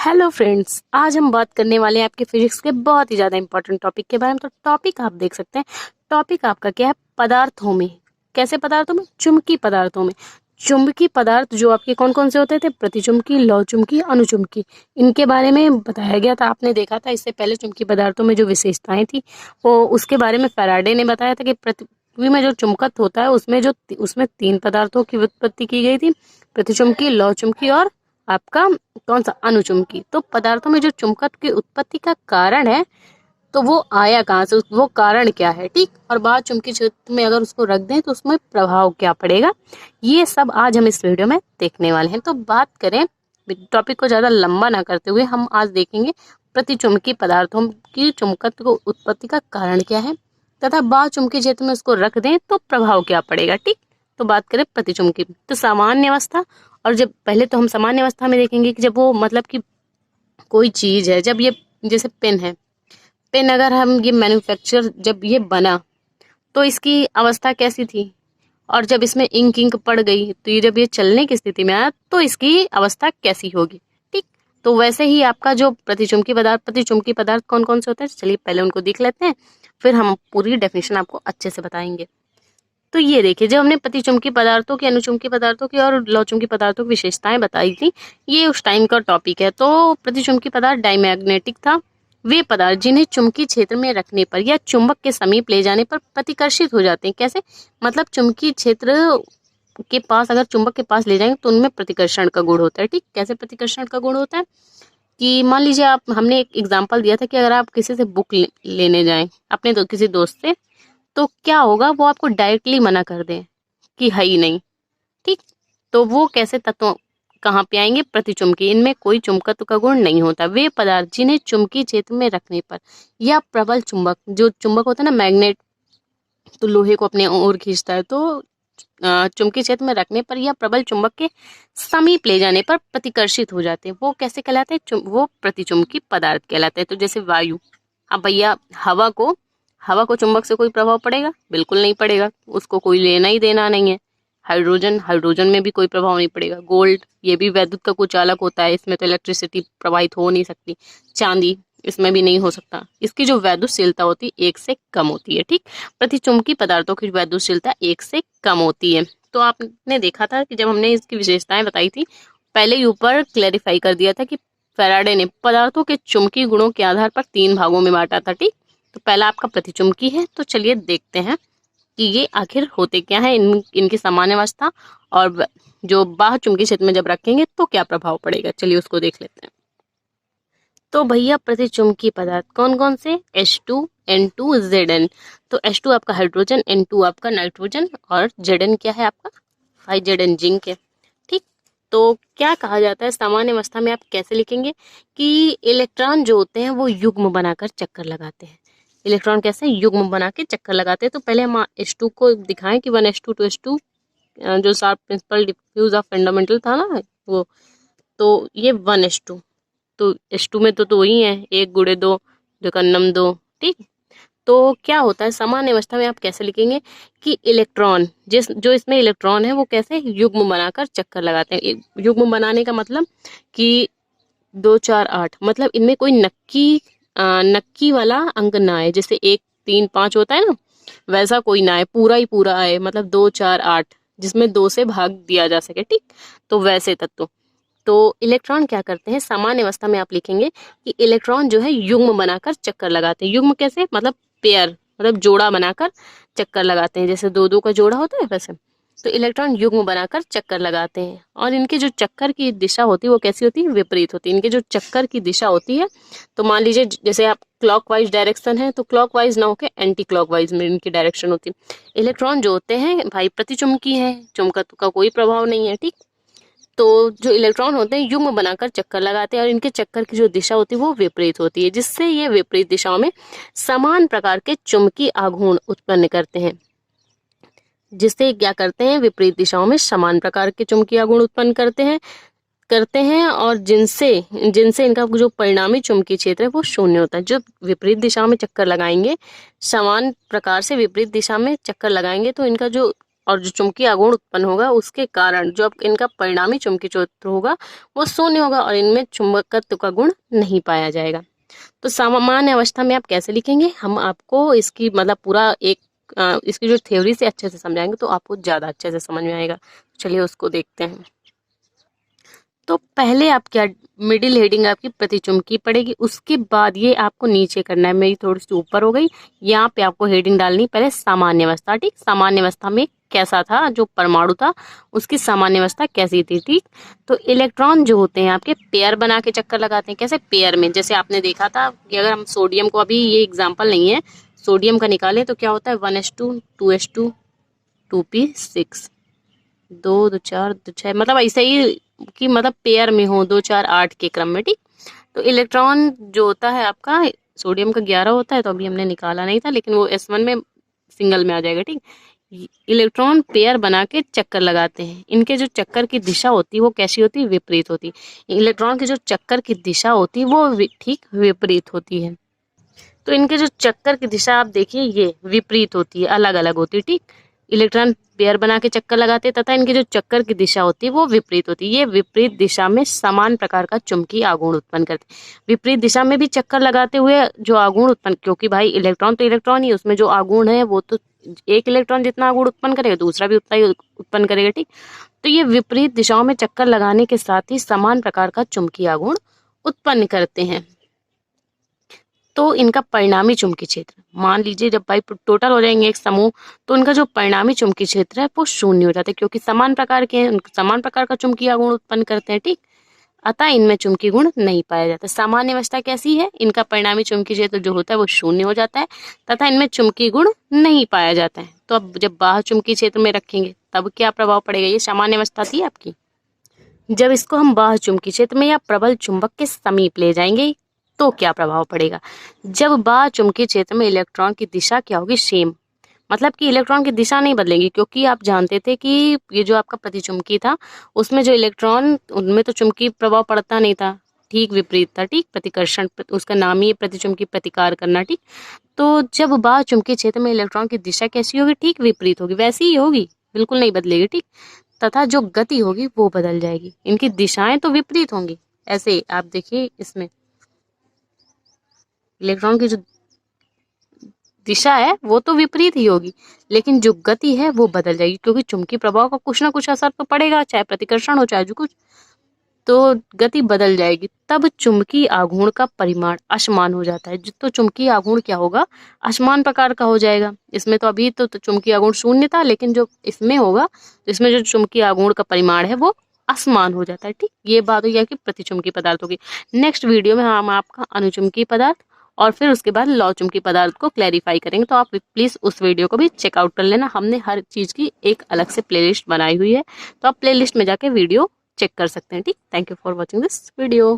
Hello friends, आज हम बात करने वाले हैं आपके फिजिक्स के बहुत ही ज़्यादा इंपॉर्टेंट टॉपिक के बारे में। तो टॉपिक आप देख सकते हैं। टॉपिक आपका क्या है? पदार्थों में। कैसे पदार्थों में? चुंबकीय पदार्थों में। चुंबकीय पदार्थ जो आपके कौन कौन से होते थे? प्रतिचुंबकीय, लौहचुंबकीय, अनुचुंबकीय। इनके बारे में बताया गया था। आपने देखा था इससे पहले चुंबकीय पदार्थों में जो विशेषताएं थी वो उसके बारे में फैराडे ने बताया था कि पृथ्वी में जो चुंबकत्व होता है उसमें 3 पदार्थों की उत्पत्ति की गई थी। प्रतिचुंबकीय, लौहचुंबकीय और आपका कौन सा? अनुचुंबकीय। तो पदार्थों में जो चुंबकत्व की उत्पत्ति का कारण है, तो वो आया कहाँ से, वो कारण क्या है, ठीक। और बाहर चुंबकीय क्षेत्र में अगर उसको रख दें तो उसमें प्रभाव क्या पड़ेगा, ये सब आज हम इस वीडियो में देखने वाले हैं। तो बात करें, टॉपिक को ज्यादा लंबा ना करते हुए हम आज देखेंगे प्रतिचुंबकीय पदार्थों की चुंबकत्व को उत्पत्ति का कारण क्या है तथा बाह्य चुंबकीय क्षेत्र में उसको रख दें तो प्रभाव क्या पड़ेगा, ठीक। तो बात करें प्रतिचुंबकीय, तो सामान्य अवस्था। और जब पहले तो हम सामान्य अवस्था में देखेंगे कि जब वो मतलब कि कोई चीज है, जब ये जैसे पेन है, पेन अगर हम ये मैन्युफैक्चर जब ये बना तो इसकी अवस्था कैसी थी, और जब इसमें इंक इंक पड़ गई तो ये जब ये चलने की स्थिति में आया तो इसकी अवस्था कैसी होगी, ठीक। तो वैसे ही आपका जो प्रतिचुंबकीय पदार्थ कौन कौन से होते हैं, चलिए पहले उनको देख लेते हैं, फिर हम पूरी डेफिनेशन आपको अच्छे से बताएंगे। तो ये देखिए, जब हमने प्रतिचुंबकीय पदार्थों की, अनुचुंबकीय पदार्थों की और लौहचुंबकीय पदार्थों की विशेषताएं बताई थी, ये उस टाइम का टॉपिक है। तो प्रतिचुंबकीय पदार्थ डायमैग्नेटिक था। वे पदार्थ जिन्हें चुंबकीय क्षेत्र में रखने पर या चुंबक के समीप ले जाने पर प्रतिकर्षित हो जाते हैं। कैसे? मतलब चुंबकीय क्षेत्र के पास, अगर चुंबक के पास ले जाएंगे तो उनमें प्रतिकर्षण का गुण होता है, ठीक। कैसे प्रतिकर्षण का गुण होता है कि मान लीजिए आप, हमने एक एग्जाम्पल दिया था कि अगर आप किसी से बुक लेने जाएं अपने किसी दोस्त से, तो क्या होगा, वो आपको डायरेक्टली मना कर दें कि है ही नहीं, ठीक। तो वो कैसे तत्व कहाँ पे आएंगे? प्रतिचुंबकीय। इनमें कोई चुंबकत्व का गुण नहीं होता। वे पदार्थ जिन्हें चुंबकीय क्षेत्र में रखने पर या प्रबल चुंबक, जो चुंबक होता है ना मैग्नेट, तो लोहे को अपने ओर खींचता है, तो चुंबकीय क्षेत्र में रखने पर या प्रबल चुंबक के समीप ले जाने पर प्रतिकर्षित हो जाते हैं। वो कैसे कहलाते हैं? वो प्रतिचुंबकीय पदार्थ कहलाते हैं। तो जैसे वायु, अब भैया हवा को चुंबक से कोई प्रभाव पड़ेगा? बिल्कुल नहीं पड़ेगा, उसको कोई लेना ही देना नहीं है। हाइड्रोजन में भी कोई प्रभाव नहीं पड़ेगा। गोल्ड, ये भी वैद्युत का कुचालक होता है, इसमें तो इलेक्ट्रिसिटी प्रवाहित हो नहीं सकती। चांदी, इसमें भी नहीं हो सकता। इसकी जो वैद्युतशीलता होती है 1 से कम होती है, ठीक। प्रतिचुंबकीय पदार्थों की वैद्युतशीलता 1 से कम होती है। तो आपने देखा था कि जब हमने इसकी विशेषताएं बताई थी, पहले ही ऊपर क्लैरिफाई कर दिया था कि फैराडे ने पदार्थों के चुंबकीय गुणों के आधार पर 3 भागों में बांटा था, ठीक। तो पहला आपका प्रतिचुंबकीय है। तो चलिए देखते हैं कि ये आखिर होते क्या है, इनकी सामान्य अवस्था और जो बाह्य चुंबकीय क्षेत्र में जब रखेंगे तो क्या प्रभाव पड़ेगा, चलिए उसको देख लेते हैं। तो भैया प्रतिचुंबकीय पदार्थ कौन कौन से? H2, N2, Zn। तो H2 आपका हाइड्रोजन, N2 आपका नाइट्रोजन और Zn क्या है आपका? 5Zn जिंक है, ठीक। तो क्या कहा जाता है, सामान्य अवस्था में आप कैसे लिखेंगे कि इलेक्ट्रॉन जो होते हैं वो युग्म बनाकर चक्कर लगाते हैं। इलेक्ट्रॉन कैसे? युग्म बना के चक्कर लगाते हैं। तो पहले हम H2 को दिखाएं कि 1s2 2s2, जो sharp principal diffuse of fundamental था ना वो, तो ये 1s2। तो H2 में तो ही है, 1 गुणे 2 जो कन्नम 2, ठीक। तो क्या होता है सामान्य अवस्था में, आप कैसे लिखेंगे कि इलेक्ट्रॉन, जो इसमें इलेक्ट्रॉन है वो कैसे युग्म बनाकर चक्कर लगाते हैं। युग्म बनाने का मतलब कि 2 4 8, मतलब इनमें कोई नक्की वाला अंक ना आए, जैसे 1 3 5 होता है ना, वैसा कोई ना आए, पूरा ही पूरा आए, मतलब 2 4 8 जिसमें 2 से भाग दिया जा सके, ठीक। तो वैसे तत्व। तो इलेक्ट्रॉन क्या करते हैं, सामान्य अवस्था में आप लिखेंगे कि इलेक्ट्रॉन जो है युग्म बनाकर चक्कर लगाते हैं। युग्म कैसे? मतलब पेयर, मतलब जोड़ा बनाकर चक्कर लगाते हैं, जैसे 2 2 का जोड़ा होता है वैसे। तो इलेक्ट्रॉन युग्म बनाकर चक्कर लगाते हैं, और इनके जो चक्कर की दिशा होती है वो कैसी होती है? विपरीत होती है। इनके जो चक्कर की दिशा होती है, तो मान लीजिए जैसे आप क्लॉकवाइज डायरेक्शन है, तो क्लॉकवाइज ना होकर एंटी क्लॉकवाइज में इनकी डायरेक्शन होती है। इलेक्ट्रॉन जो होते हैं भाई प्रतिचुंबकीय है, चुंबकत्व का कोई प्रभाव नहीं है, ठीक। तो जो इलेक्ट्रॉन होते हैं युग्म बनाकर चक्कर लगाते हैं, और इनके चक्कर की जो दिशा होती है वो विपरीत होती है, जिससे ये विपरीत दिशाओं में समान प्रकार के चुंबकीय आघूर्ण उत्पन्न करते हैं। जिससे क्या करते हैं, विपरीत दिशाओं में समान प्रकार के चुंबकीय आघूर्ण उत्पन्न करते हैं और जिनसे जिनसे इनका जो परिणामी चुंबकीय क्षेत्र है वो शून्य होता है। जो विपरीत दिशा में चक्कर लगाएंगे, समान प्रकार से विपरीत दिशा में चक्कर लगाएंगे, तो इनका जो और जो चुंबकीय आघूर्ण उत्पन्न होगा उसके कारण जो इनका परिणामी चुंबकीय क्षेत्र होगा वो शून्य होगा और इनमें चुंबकत्व का गुण नहीं पाया जाएगा। तो सामान्य अवस्था में आप कैसे लिखेंगे, हम आपको इसकी मतलब पूरा एक इसकी जो थ्योरी से अच्छे से समझाएंगे तो आपको ज़्यादा अच्छे से समझ में आएगा। चलिए उसको देखते हैं। तो पहले आप क्या, मिडिल हेडिंग आपकी प्रतिचुंबकीय पड़ेगी, उसके बाद ये आपको नीचे करना है, मेरी थोड़ी सी ऊपर हो गई, यहाँ पे आपको हेडिंग डालनी पहले सामान्य अवस्था। ठीक, सामान्य अवस्था में कैसा था, जो परमाणु था उसकी सामान्य अवस्था कैसी थी। ठीक, तो इलेक्ट्रॉन जो होते हैं आपके पेयर बना के चक्कर लगाते हैं। कैसे, पेयर में, जैसे आपने देखा था कि अगर हम सोडियम को, अभी ये एग्जाम्पल नहीं है, सोडियम का निकालें तो क्या होता है 1s2 2s2 2p6 2 2 4 2 6, मतलब ऐसे ही कि मतलब पेयर में हो 2 4 8 के क्रम में। ठीक, तो इलेक्ट्रॉन जो होता है आपका सोडियम का 11 होता है, तो अभी हमने निकाला नहीं था लेकिन वो S1 में सिंगल में आ जाएगा। ठीक, इलेक्ट्रॉन पेयर बना के चक्कर लगाते हैं। इनके जो चक्कर की दिशा होती है वो कैसी होती है, विपरीत होती है। इलेक्ट्रॉन की जो चक्कर की दिशा होती है वो ठीक विपरीत होती है। तो इनके जो चक्कर की दिशा आप देखिए ये विपरीत होती है, अलग अलग होती है। ठीक, इलेक्ट्रॉन पेयर बना के चक्कर लगाते हैं तथा इनकी जो चक्कर की दिशा होती है वो विपरीत होती है। ये विपरीत दिशा में समान प्रकार का चुंबकीय आघूर्ण उत्पन्न करते हैं। विपरीत दिशा में भी चक्कर लगाते हुए जो आघूर्ण उत्पन्न, क्योंकि भाई इलेक्ट्रॉन तो इलेक्ट्रॉन ही, उसमें जो आघूर्ण है वो तो एक इलेक्ट्रॉन जितना आघूर्ण उत्पन्न करेगा दूसरा भी उतना ही उत्पन्न करेगा। ठीक, तो ये विपरीत दिशाओं में चक्कर लगाने के साथ ही समान प्रकार का चुंबकीय आघूर्ण उत्पन्न करते हैं। तो इनका परिणामी चुंबकीय क्षेत्र, मान लीजिए जब भाई टोटल हो जाएंगे एक समूह, तो उनका जो परिणामी चुंबकीय क्षेत्र है वो शून्य हो जाता है, क्योंकि समान प्रकार के हैं, समान प्रकार का चुंबकीय आघूर्ण उत्पन्न करते हैं। ठीक, अतः इनमें चुंबकीय गुण नहीं पाया जाता। सामान्य अवस्था कैसी है, इनका परिणामी चुंबकीय क्षेत्र जो होता है वो शून्य हो जाता है तथा इनमें चुंबकीय गुण नहीं पाया जाता है। तो अब जब बाह्य चुंबकीय क्षेत्र में रखेंगे तब क्या प्रभाव पड़ेगा, ये सामान्य अवस्था थी आपकी। जब इसको हम बाह्य चुंबकीय क्षेत्र में या प्रबल चुंबक के समीप ले जाएंगे तो क्या प्रभाव पड़ेगा। जब बाह्य चुंबकीय क्षेत्र में इलेक्ट्रॉन की दिशा क्या होगी, सेम, मतलब कि इलेक्ट्रॉन की दिशा नहीं बदलेगी, क्योंकि आप जानते थे कि ये जो आपका प्रतिचुंबकीय था उसमें जो इलेक्ट्रॉन, उनमें तो चुंबकीय प्रभाव पड़ता नहीं था, ठीक विपरीत था। ठीक, प्रतिकर्षण, उसका नाम ही प्रतिचुंबकीय प्रतिकार करना। ठीक, तो जब बाह्य चुंबकीय क्षेत्र में इलेक्ट्रॉन की दिशा कैसी होगी, ठीक विपरीत होगी, वैसी ही होगी, बिल्कुल नहीं बदलेगी। ठीक, तथा जो गति होगी वो बदल जाएगी, इनकी दिशाएं तो विपरीत होंगी। ऐसे आप देखिए इसमें इलेक्ट्रॉन की जो दिशा है वो तो विपरीत ही होगी, लेकिन जो गति है वो बदल जाएगी, क्योंकि चुंबकीय प्रभाव का कुछ ना कुछ असर तो पड़ेगा, चाहे प्रतिकर्षण हो चाहे जो कुछ, तो गति बदल जाएगी। तब चुंबकीय आघूर्ण का परिमाण असमान हो जाता है। तो चुंबकीय आघूर्ण क्या होगा, असमान प्रकार का हो जाएगा। इसमें तो अभी तो चुंबकीय आघूर्ण शून्य था, लेकिन जो इसमें होगा, इसमें जो चुंबकीय आघूर्ण का परिमाण है वो असमान हो जाता है। ठीक, ये बात हो गया कि प्रतिचुंबकीय पदार्थों की। नेक्स्ट वीडियो में हम आपका अनुचुंबकीय पदार्थ और फिर उसके बाद लौ चुंबकीय पदार्थ को क्लैरिफाई करेंगे, तो आप प्लीज उस वीडियो को भी चेकआउट कर लेना। हमने हर चीज की एक अलग से प्लेलिस्ट बनाई हुई है, तो आप प्लेलिस्ट में जाके वीडियो चेक कर सकते हैं। ठीक, thank you for watching this video.